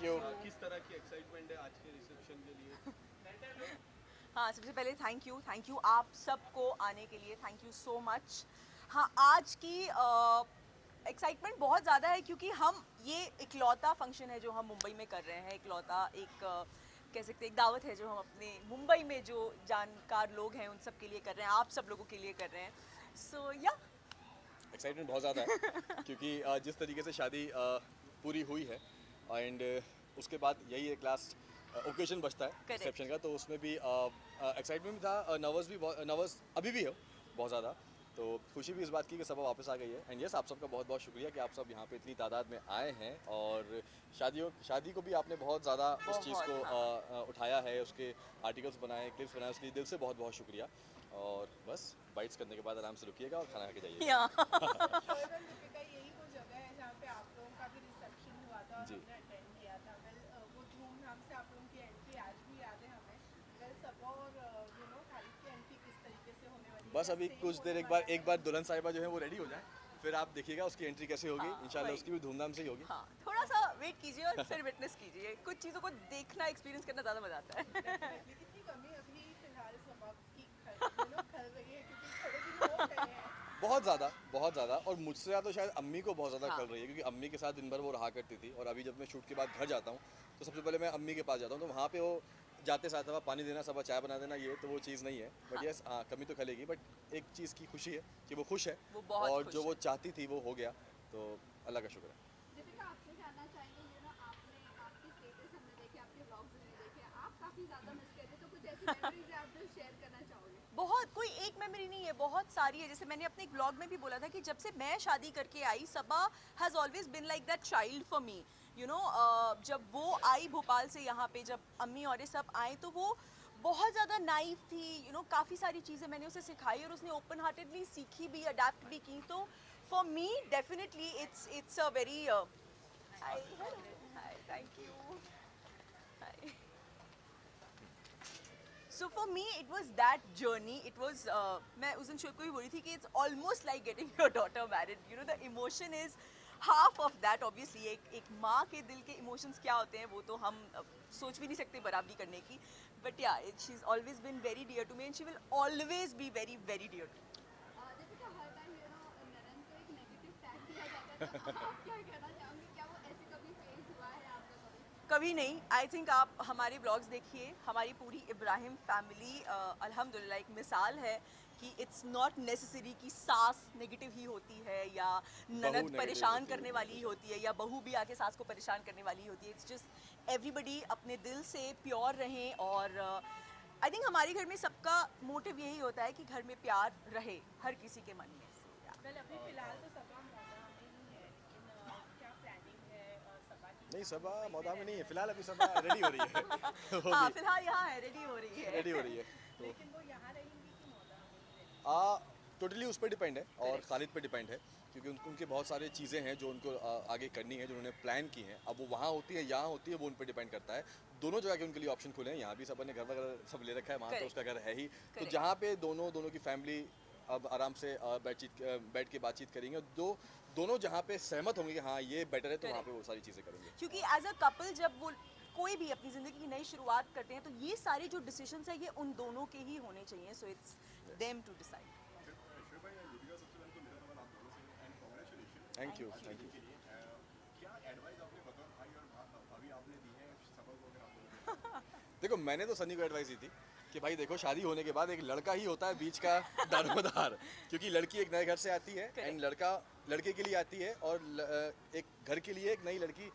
You. किस तरह की एक्साइटमेंट है आज के रिसेप्शन के लिए? हाँ, सबसे पहले थैंक यू आप सबको आने के लिए, थैंक यू सो मच। हाँ, आज की एक्साइटमेंट बहुत ज़्यादा है क्योंकि हम ये इकलौता फंक्शन है जो हम मुंबई में कर रहे हैं, इकलौता एक कह सकते हैं एक दावत है जो हम अपने मुंबई में जो जानकार लोग हैं उन सब के लिए कर रहे हैं, आप सब लोगों के लिए कर रहे हैं। सो या एक्साइटमेंट बहुत ज़्यादा है क्योंकि जिस तरीके से शादी पूरी हुई है एंड उसके बाद यही एक लास्ट ओकेजन बचता है Correct. रिसेप्शन का, तो उसमें भी एक्साइटमेंट भी था, नर्वस भी नर्वस अभी भी हो बहुत ज़्यादा। तो खुशी भी इस बात की कि सब वापस आ गई है एंड यस आप सबका बहुत बहुत शुक्रिया कि आप सब यहाँ पे इतनी तादाद में आए हैं और शादी को भी आपने बहुत ज़्यादा उस चीज़ को बहुत, उठाया है, उसके आर्टिकल्स बनाए, क्लिप्स बनाए, उसके लिए दिल से बहुत बहुत शुक्रिया। और बस बाइट्स करने के बाद आराम से रुकिएगा और खाना खा के जाइएगा। या शोएब एंड दीपिका यही वो जगह है जहाँ पे आप लोगों का भी रिसेप्शन हुआ था और जी। हमने अटेंड किया था। वेल वो धूमधाम से आप लोगों की एंट्री आज भी याद है हमें। वेल सबा और खालिद की एंट्री किस तरीके से होने वाली है? बस क्या अभी same कुछ देर होने एक वाला बार है? दुल्हन साहिबा जो है वो रेडी हो जाए, फिर आप देखिएगा उसकी एंट्री कैसे होगी। हाँ, इंशाल्लाह वही। उसकी भी धूमधाम से ही होगी। हाँ, थोड़ा सा वेट कीजिए और फिर विटनेस कीजिए, कुछ चीज़ों को देखना एक्सपीरियंस करना ज़्यादा मज़ा आता है। डेफिनेटली कितनी कमी अभी फिलहाल सबा की खल रही है क्योंकि थोड़े दिन हो गए हैं। बहुत ज़्यादा और मुझसे ज़्यादा तो शायद अम्मी को बहुत ज़्यादा हाँ। खल रही है क्योंकि अम्मी के साथ दिन भर वो रहा करती थी और अभी जब मैं शूट के बाद घर जाता हूँ तो सबसे पहले मैं अम्मी के पास जाता हूँ, तो वहाँ पे वो जाते साथ सब पानी देना, सब चाय बना देना, ये तो वो चीज़ नहीं है। बट यस हाँ, कमी तो खलेगी, बट एक चीज़ की खुशी है कि वो खुश है वो बहुत और खुश जो वो है। चाहती थी वो हो गया, तो अल्लाह का शुक्र है। दीपिका आपसे जानना चाहेंगे आपने आपकी स्टेटस हमने देखे आपके व्लॉग्स हमने देखे आप काफ़ी ज़्यादा मिस करते तो कुछ ऐसी मेमोरीज आप जो शेयर करना चाहोगे? बहुत, कोई एक मेमोरी नहीं है, बहुत सारी है। जैसे मैंने अपने एक ब्लॉग में भी बोला था कि जब से मैं शादी करके आई, Saba has always been like that child for me. जब वो आई भोपाल से यहाँ पे, जब अम्मी और ये सब आए, तो वो बहुत ज़्यादा नाइव थी। काफ़ी सारी चीज़ें मैंने उसे सिखाई और उसने ओपन हार्टेडली सीखी भी, अडेप्ट भी की। तो for me definitely it's a very hi, hi, thank you, hi. So for me, it was that journey. It was मैं उस दिन शोएब को भी बोली थी कि it's almost like getting your daughter married. The emotion is half of that. Obviously, एक माँ के दिल के emotions क्या होते हैं वो तो हम सोच भी नहीं सकते बराबरी करने की. But yeah, she's always been very dear to me and she will always be very very dear to me. Deepika हर टाइम नरन को एक नेगेटिव टैग दिया जाता है तो आप क्या कहना चाहोगे? क्या वो ऐसे कभी फेस हुआ है आपका कभी? कभी नहीं। आई थिंक आप हमारे ब्लॉग्स देखिए, हमारी पूरी इब्राहिम फैमिली अल्हम्दुलिल्लाह एक मिसाल है कि इट्स नॉट नेसेसरी कि सास नेगेटिव ही होती है या ननद negative परेशान होती है, करने वाली ही होती है या बहू भी आके सास को परेशान करने वाली ही होती है। इट्स जस्ट एवरीबडी अपने दिल से प्योर रहें और आई थिंक हमारे घर में सबका मोटिव यही होता है कि घर में प्यार रहे हर किसी के मन में। वेल अभी फिलहाल तो सबा मौदा में ही है, लेकिन क्या प्लानिंग है सबा की? नहीं, सबा मुंबई मौदा में रहने नहीं है की? फिलहाल, अभी सबा रेडी हो रही है। वो हाँ, भी फिलहाल यहाँ है, रेडी हो रही है। रेडी हो रही है तो लेकिन वो यहाँ रहेंगी कि मौदा में ही रहेंगी? टोटली उस पर डिपेंड है और Correct. खालिद पे डिपेंड है क्योंकि उनके बहुत सारी चीज़ें हैं जो उनको आगे करनी है, जो उन्होंने प्लान की हैं। अब वो वहाँ होती है यहाँ होती है, वो उन पर डिपेंड करता है। दोनों जगह के उनके लिए ऑप्शन खुले हैं, यहाँ भी सब ने घर वगैरह सब ले रखा है, वहाँ तो Correct. उसका घर है ही। तो Correct. जहाँ पे दोनों की फैमिली अब आराम से बैठ के बातचीत करेंगे, दोनों जहाँ पे सहमत होंगे कि हाँ ये बेटर है, तो वहाँ Correct. पे वो सारी चीज़ें करेंगे। क्योंकि एज अ कपल जब वो कोई भी अपनी ज़िंदगी की नई शुरुआत करते हैं तो ये सारे जो डिसीजंस है ये उन दोनों के ही होने चाहिए। So it's them to decide. Thank you. देखो मैंने तो सनी को एडवाइस दी थी कि भाई देखो शादी होने के बाद एक लड़का ही होता है बीच का दारोमदार, क्योंकि लड़की एक नए घर से आती है एंड लड़का लड़के के लिए आती है और एक घर के लिए एक नई लड़की,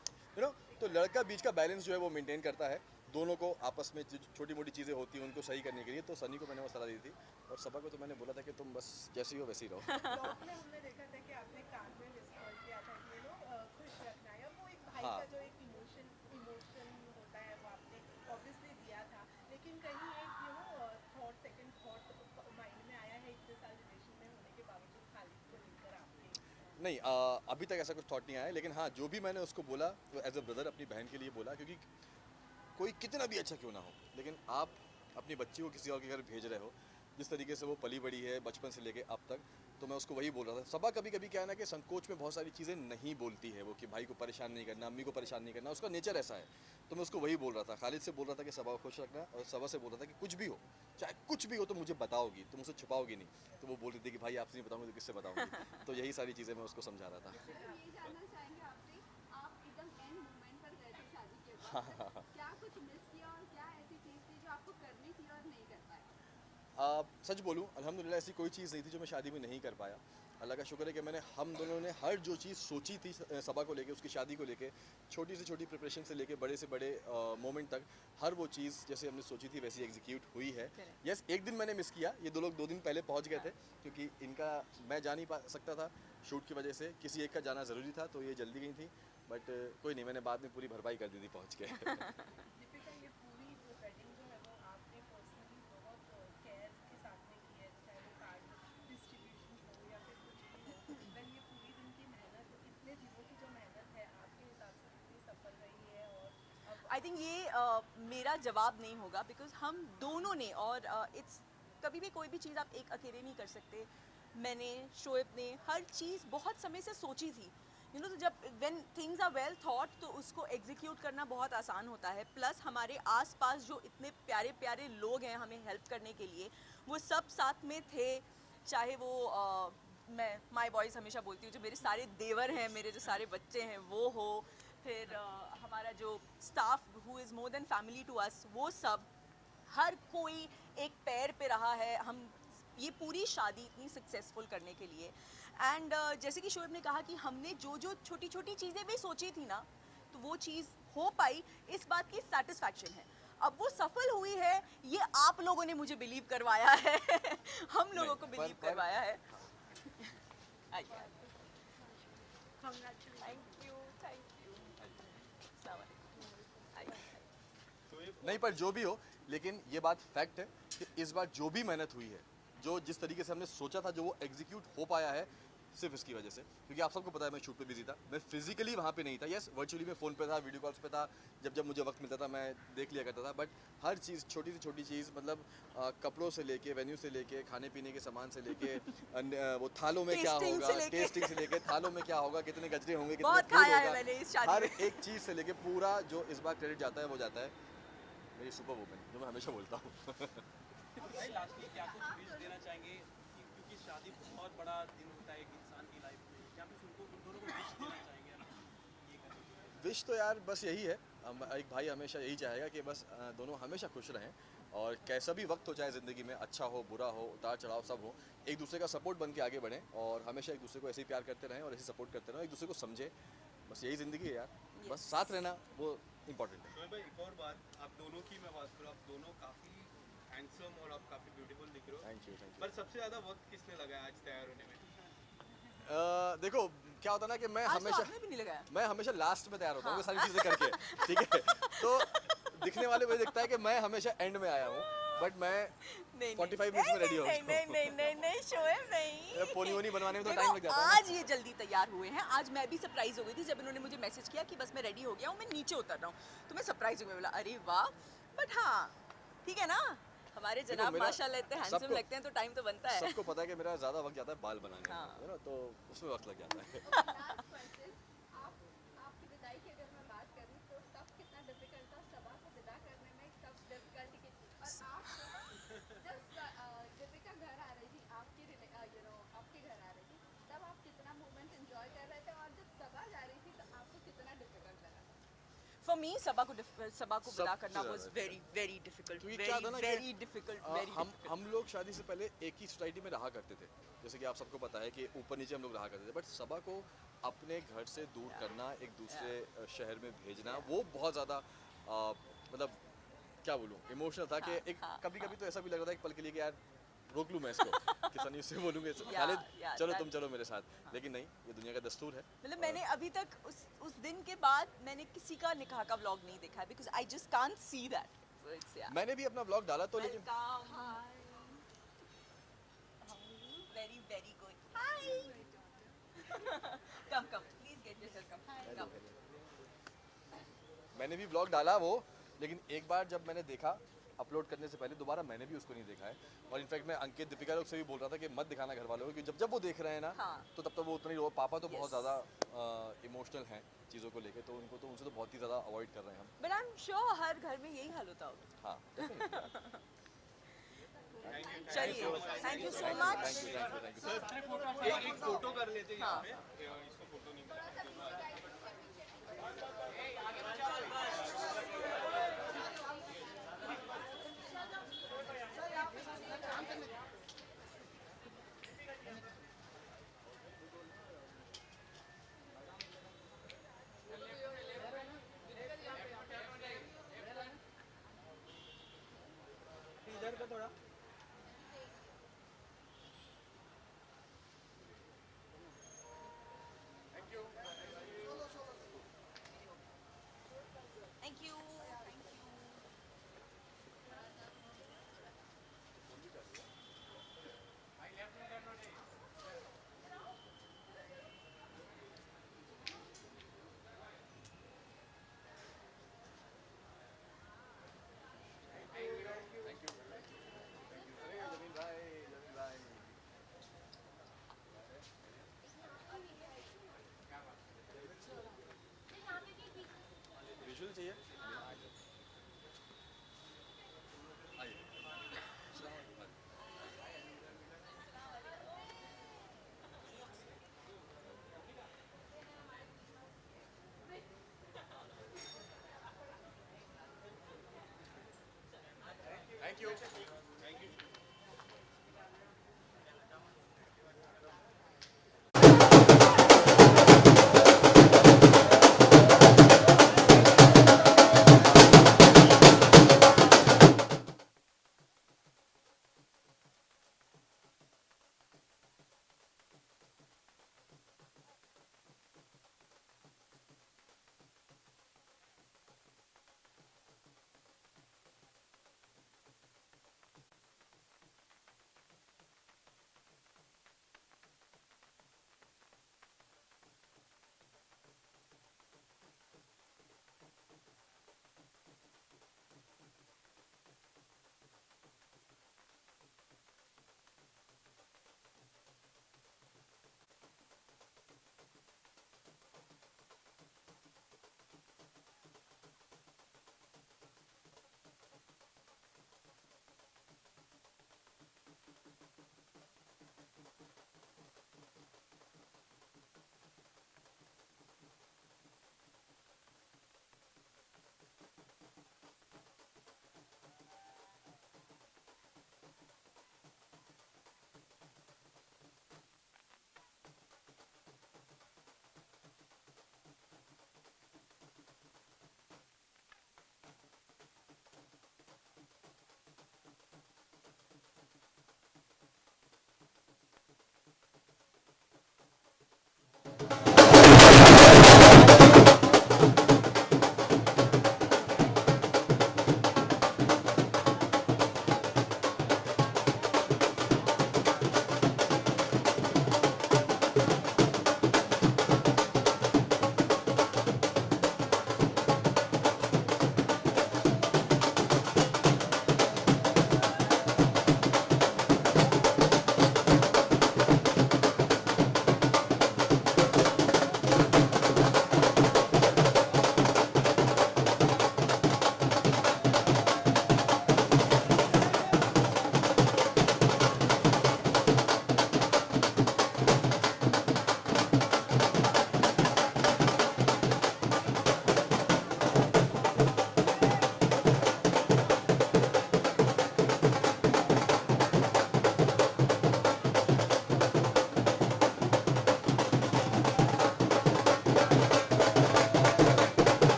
तो लड़का बीच का बैलेंस जो है वो मेंटेन करता है। दोनों को आपस में जो छोटी मोटी चीज़ें होती हैं उनको सही करने के लिए, तो सनी को मैंने वो सलाह दी थी और सबा को तो मैंने बोला था कि तुम बस जैसी हो वैसी रहो। ब्लॉग में हमने देखा था कि आपने कान में विस्पर किया था कि खुश रखना है, वो एक भाई हाँ। का जो एक इमोशन होता है वो आपने ऑब्वियसली दिया था, लेकिन कहीं एक सेकंड थॉट माइंड में आया है इतने साल रिलेशन में होने के बावजूद खालिद को लेकर आपके? नहीं, अभी तक ऐसा कुछ थॉट नहीं आया, लेकिन हाँ जो भी मैंने उसको बोला वो एज अ ब्रदर अपनी बहन के लिए बोला, क्योंकि कोई कितना भी अच्छा क्यों ना हो, लेकिन आप अपनी बच्ची को किसी और के घर भेज रहे हो, जिस तरीके से वो पली बड़ी है बचपन से लेके अब तक, तो मैं उसको वही बोल रहा था। सबा कभी कभी क्या है ना कि संकोच में बहुत सारी चीज़ें नहीं बोलती है वो, कि भाई को परेशान नहीं करना, अम्मी को परेशान नहीं करना, उसका नेचर ऐसा है। तो मैं उसको वही बोल रहा था, खालिद से बोल रहा था कि सबा को खुश रखना, और सबा से बोल रहा था कि कुछ भी हो, चाहे कुछ भी हो तो मुझे बताओगी, तुम मुझसे छुपाओगी नहीं। तो वो बोल रही थी कि भाई आपसे नहीं बताऊंगी तो किससे बताऊंगी। तो यही सारी चीज़ें मैं उसको समझा रहा था। ये जानना चाहेंगे आपसे, आप एकदम एंड मोमेंट पर गए थे शादी के बाद, क्या कुछ मिस किया और क्या ऐसी चीज़ थी जो आपको करनी थी और नहीं कर पाए? सच बोलूं, अल्हम्दुलिल्लाह ऐसी कोई चीज़ नहीं थी जो मैं शादी में नहीं कर पाया। अल्लाह का शुक्र है कि हम दोनों ने हर जो चीज़ सोची थी सबा को लेके, उसकी शादी को लेके, छोटी से छोटी प्रिपरेशन से लेके बड़े से बड़े मोमेंट तक, हर वो चीज़ जैसे हमने सोची थी वैसी एग्जीक्यूट हुई है। Correct. यस, एक दिन मैंने मिस किया, ये दो लोग 2 दिन पहले पहुंच गए थे, क्योंकि इनका मैं जा नहीं पा सकता था शूट की वजह से, किसी एक का जाना ज़रूरी था तो ये जल्दी गई थी। बट कोई नहीं, मैंने बाद में पूरी भरपाई कर दी थी पहुँच के। दीपिका, ये पूरी जो वेडिंग जो है वो आपने पर्सनली बहुत केयर के साथ में की है, चाहे वो कार्ड डिस्ट्रीब्यूशन हो या फिर कुछ भी हो। देन ये पूरी दिन की मेहनत, इतने दिनों की जो मेहनत है, आपके हिसाब से कितनी सफल रही है? और अब आई थिंक ये मेरा जवाब नहीं होगा, बिकॉज हम दोनों ने, और इट्स कभी भी कोई भी चीज़ आप एक अकेले नहीं कर सकते। मैंने, शोएब ने हर चीज़ बहुत समय से सोची थी, यू नो। तो जब when things are well thought तो उसको एग्जीक्यूट करना बहुत आसान होता है। प्लस हमारे आसपास जो इतने प्यारे प्यारे लोग हैं हमें हेल्प करने के लिए, वो सब साथ में थे। चाहे वो मैं माय बॉयज़ हमेशा बोलती हूँ, जो मेरे सारे देवर हैं, मेरे जो सारे बच्चे हैं वो हो, फिर हमारा जो staff who is more than family to us, वो सब, हर कोई एक पैर पे रहा है हम ये पूरी शादी इतनी सक्सेसफुल करने के लिए। एंड जैसे कि शोएब ने कहा कि हमने जो जो छोटी छोटी चीज़ें भी सोची थी ना, तो वो चीज़ हो पाई, इस बात की सेटिस्फैक्शन है। अब वो सफल हुई है, ये आप लोगों ने मुझे बिलीव करवाया है। हम लोगों को नहीं, बिलीव पर- करवाया है। आइए। Congratulation. Thank you, thank you. अस्सलाम वालेकुम। आइए। नहीं, पर जो भी हो, लेकिन ये बात फैक्ट है कि इस बार जो भी मेहनत हुई है, जो जिस तरीके से हमने सोचा था, जो वो एग्जीक्यूट हो पाया है, सिर्फ इसकी वजह से। क्योंकि आप सबको पता है मैं शूट पे बिजी था, मैं फिजिकली वहाँ पे नहीं था। यस, वर्चुअली मैं फ़ोन पे था, वीडियो कॉल्स पे था, जब जब मुझे वक्त मिलता था मैं देख लिया करता था। बट हर चीज़, छोटी से छोटी चीज़, मतलब कपड़ों से लेके, वेन्यू से लेके, खाने पीने के सामान से लेके, वो थालों में क्या टेस्टिंग होगा, से लेके। टेस्टिंग से लेके, थालों में क्या होगा, कितने गजरे होंगे, कितना बहुत food खाया है होगा, मैंने इस शादी हर में। एक चीज़ से लेके पूरा जो इस बार क्रेडिट जाता है वो जाता है मेरी सुपर वुमन, जो मैं हमेशा बोलता हूँ। भाई लास्टली क्या कुछ विश देना चाहेंगे कि क्योंकि शादी बहुत बड़ा दिन होता है एक इंसान की लाइफ में, क्या कुछ उनको उन दोनों को विश देना चाहेंगे ये करने के लिए? विश तो यार बस यही है, एक भाई हमेशा यही चाहेगा कि बस दोनों हमेशा खुश रहें, और कैसा भी वक्त हो चाहे ज़िंदगी में, अच्छा हो बुरा हो, उतार चढ़ाव सब हो, एक दूसरे का सपोर्ट बन के आगे बढ़ें, और हमेशा एक दूसरे को ऐसे ही प्यार करते रहें और ऐसे सपोर्ट करते रहें, एक दूसरे को समझें। बस यही ज़िंदगी है यार, बस साथ रहना वो इम्पोर्टेंट है। शोएब भाई, एक और बात, आप दोनों की मैं बात करूँ, आप दोनों काफ़ी हैंडसम और आप काफ़ी ब्यूटीफुल दिख रहे हो, थैंक यू, थैंक पर सबसे ज़्यादा वक्त किसने लगाया आज तैयार होने में? यू। देखो क्या होता है ना कि मैं आज तो हमेशा आपने भी नहीं लगाया। मैं हमेशा लास्ट में तैयार होता हूँ, ये सारी चीज़ें करके, ठीक है। तो दिखने वाले को ये दिखता है कि मैं हमेशा एंड में आया हूँ, बट मैं नहीं 45 मिनट्स में रेडी हो नहीं नहीं नहीं नहीं नहीं शोएब नहीं। पोनी वोनी बनवाने में तो देखो, टाइम लग जाता है ना। आज ये जल्दी तैयार हुए हैं। आज मैं भी सरप्राइज हो गई थी जब इन्होंने मुझे मैसेज किया कि बस मैं रेडी हो गया हूँ, मैं नीचे उतर रहा हूँ, तो मैं सरप्राइज हो गई, बोला अरे वाह। बट हाँ ठीक है ना, हमारे देखो, जनाब मेरा माशाल्लाह इतने हैंडसम सबको- लगते हैं तो टाइम तो बनता है। सबको पता है कि मेरा ज़्यादा वक्त जाता है बाल बनाने में, हाँ। है ना, तो उसमें वक्त लग जाता है। लास्ट क्वेश्चन, आपकी विदाई की अगर मैं बात करूँ तो तब कितना डिफिकल्ट था सबा को विदा करने में, तब डिफिकल्टी कितनी, और आपको जब दीपिका घर आ रही थी, आपके घर आ रही थी, तब आप कितना मोमेंट एंजॉय कर रहे थे, और जब सबा जा रही थी तो आपको कितना डिफिकल्ट लगा? फॉर मी सबा को विदा सबसे करना वाज ज़्यादा वेरी वेरी डिफिकल्ट, क्योंकि क्या था ना कि वेरी डिफिकल्ट, वेरी हम लोग शादी से पहले एक ही सोसाइटी में रहा करते थे, जैसे कि आप सबको पता है कि ऊपर नीचे हम लोग रहा करते थे। बट सबा को अपने घर से दूर करना, एक दूसरे शहर में भेजना, वो बहुत ज़्यादा मतलब क्या बोलूँ, इमोशनल था कि एक कभी कभी तो ऐसा भी लग रहा था एक पल के लिए कि यार रोक लूँ मैं इसको, कि सनी से बोलूँगे खालिद चलो तुम चलो मेरे साथ, लेकिन नहीं, ये दुनिया का दस्तूर है। मतलब मैंने अभी तक उस दिन के बाद मैंने किसी का निकाह का व्लॉग नहीं देखा है, because I just can't see that, so it's yeah मैंने भी अपना ब्लॉग डाला तो, लेकिन very very good, hi come come please get yourself come. मैंने भी ब्लॉग डाला वो, लेकिन एक बार जब मैंने देखा अपलोड करने से पहले दोबारा मैंने भी उसको नहीं देखा है। और इनफैक्ट मैं अंकित दीपिका लोग से भी बोल रहा था कि मत दिखाना घर वालों को, क्योंकि जब जब वो देख रहे हैं ना हाँ। तो तब तक वो उतना ही रो। पापा तो बहुत Yes. ज़्यादा इमोशनल हैं चीज़ों को लेके, तो उनको तो उनसे तो बहुत ही ज़्यादा अवॉइड कर रहे हैं हम। बट आई एम श्योर हर घर में यही हाल होता होगा। हाँ definitely. चलिए, thank you so much. Thank you एक फोटो कर लेते हैं हाँ। यहाँ पे इसको फोटो नहीं इधर का थोड़ा थैंक यू। विजुअल चाहिए? Thank you.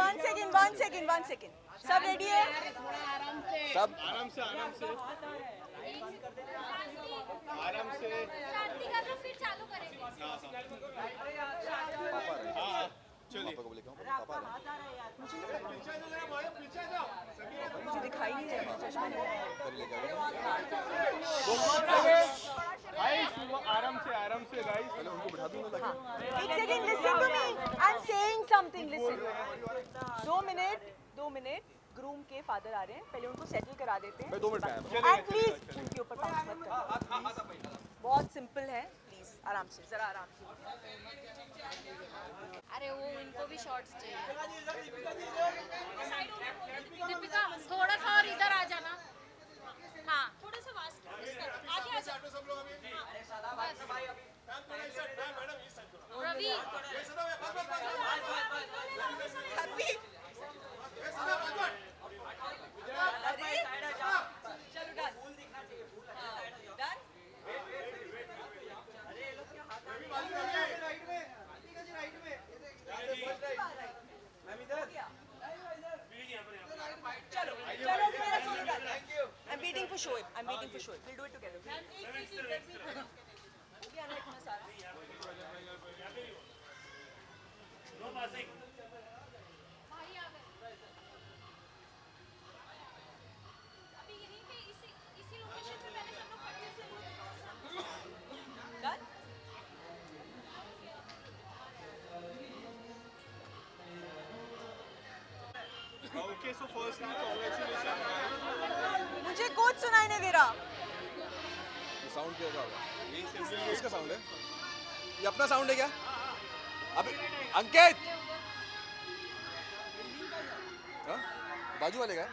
वन सेकेंड सब रेडी है सब आराम से आराम से आराम से शांति कर लो फिर चालू करेंगे चलिए पापा को बोले पापा आ रहे हैं। मुझे दिखाई नहीं दे रहा चश्मा नहीं है। कर लेके आ रहा हूँ। आराम से गाइस पहले उनको बिठा दूंगा ताकि एक second listen to me I am saying something listen 2 minute groom के फादर आ रहे हैं पहले उनको सेटल करा देते हैं मैं 2 मिनट में आया एट प्लीज उनके ऊपर पास मत करना बहुत सिंपल है प्लीज आराम से जरा आराम से अरे वो इनको भी शॉर्ट्स चाहिए दीपिका थोड़ा सा और इधर आ जाना हाँ थोड़ा सा वास आगे आ जाओ Ravi I'm waiting for Shoaib. We'll do it together. हो गया ना इतना सारा? भाई आ गए अभी यहीं पे इसी लोकेशन पे पहले सब लोग पढ़ते थे Done? Okay so firstly congratulation मुझे कुछ सुनाई नहीं दे रहा ये साउंड क्या होगा इसका साउंड है ये अपना साउंड है क्या अभी अंकित हाँ बाजू वाले का है?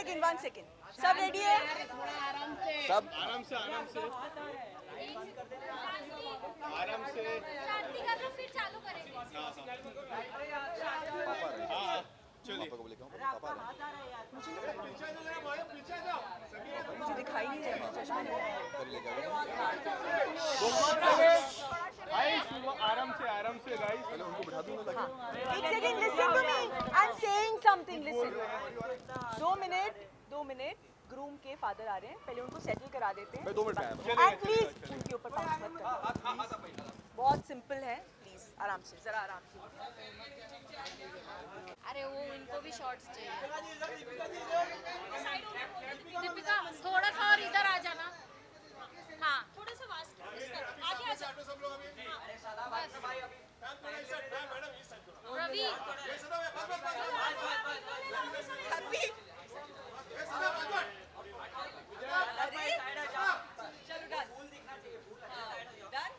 सेकेंड सब रेडी है सब आराम से आराम से आराम से शांति कर लो फिर चालू करेंगे चलिए पापा को लेके आओ, पापा आ रहे हैं। मुझे दिखाई नहीं दे रहा चश्मा नहीं है। कर लेके आओ। आराम से गाइस पहले उनको बिठा दूंगा लगे। एक second listen to me I am saying something listen 2 minute groom के फादर आ रहे हैं पहले उनको सेटल करा देते हैं मैं 2 मिनट में आया हूँ। एंड प्लीज उनके ऊपर पास मत करना बहुत सिंपल है प्लीज आराम से जरा आराम से अरे वो इनको भी शॉर्ट्स चाहिए दीपिका थोड़ा सा और इधर आ जाना हाँ थोड़ा सा वास्ट आगे आ जा रवि हैप्पी अरे चलो डन डन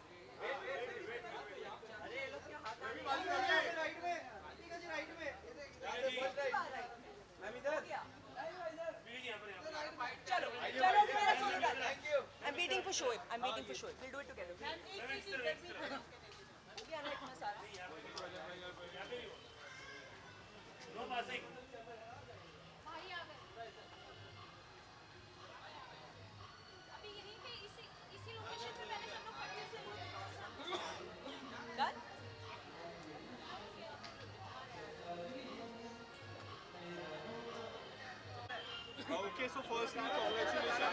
चलो चलो मेरा solo done I'm waiting for Shoaib. We'll do it together. हो गया ना इतना सारा भाई आ गए अभी यहीं पे इसी लोकेशन पे पहले सब लोग पट्टे से done okay so firstly congratulation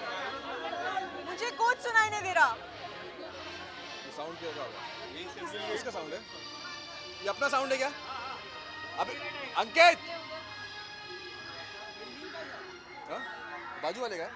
मुझे कुछ सुनाई नहीं दे रहा ये साउंड कैसा होगा? इसका साउंड है? ये अपना साउंड है क्या? अबे अंकित! हाँ? बाजू वाले का है?